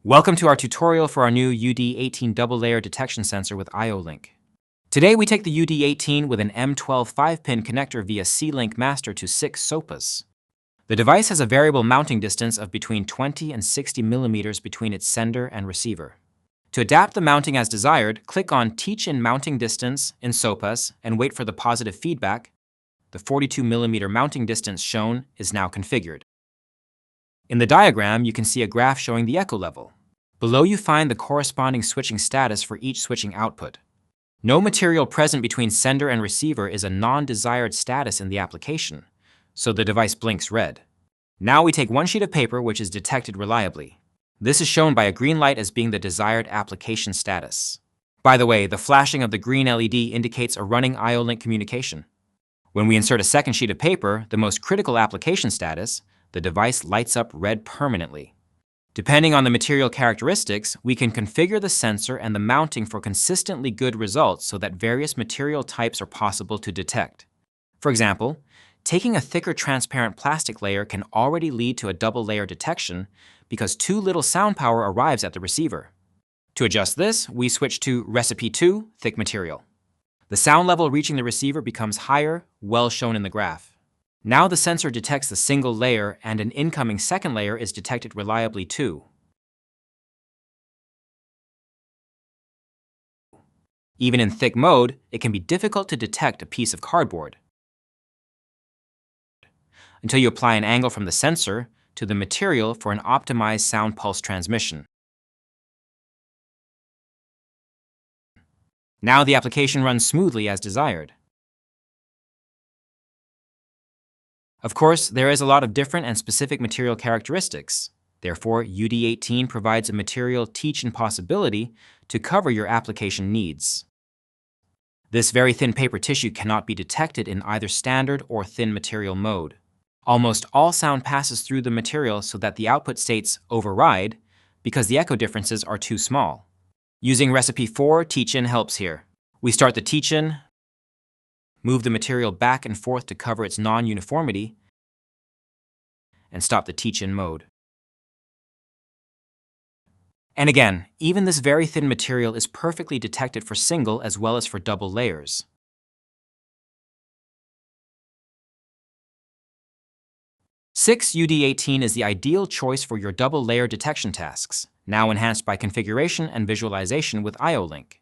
Welcome to our tutorial for our new UD18 double layer detection sensor with IO-Link. Today we take the UD18 with an M12 5-pin connector via C-Link master to 6 Sopas. The device has a variable mounting distance of between 20 and 60 millimeters between its sender and receiver. To adapt the mounting as desired, click on Teach in Mounting Distance in Sopas and wait for the positive feedback. The 42 millimeter mounting distance shown is now configured. In the diagram, you can see a graph showing the echo level. Below you find the corresponding switching status for each switching output. No material present between sender and receiver is a non-desired status in the application, so the device blinks red. Now we take one sheet of paper which is detected reliably. This is shown by a green light as being the desired application status. By the way, the flashing of the green LED indicates a running IO-Link communication. When we insert a second sheet of paper, the most critical application status, the device lights up red permanently. Depending on the material characteristics, we can configure the sensor and the mounting for consistently good results so that various material types are possible to detect. For example, taking a thicker transparent plastic layer can already lead to a double layer detection because too little sound power arrives at the receiver. To adjust this, we switch to Recipe 2, thick material. The sound level reaching the receiver becomes higher, well shown in the graph. Now the sensor detects the single layer and an incoming second layer is detected reliably too. Even in thick mode, it can be difficult to detect a piece of cardboard until you apply an angle from the sensor to the material for an optimized sound pulse transmission. Now the application runs smoothly as desired. Of course, there is a lot of different and specific material characteristics. Therefore, UD18 provides a material teach-in possibility to cover your application needs. This very thin paper tissue cannot be detected in either standard or thin material mode. Almost all sound passes through the material so that the output states override because the echo differences are too small. Using Recipe 4, teach-in helps here. We start the teach-in, move the material back and forth to cover its non-uniformity, and stop the teach-in mode. And again, even this very thin material is perfectly detected for single as well as for double layers. UD18 is the ideal choice for your double layer detection tasks, now enhanced by configuration and visualization with IO-Link.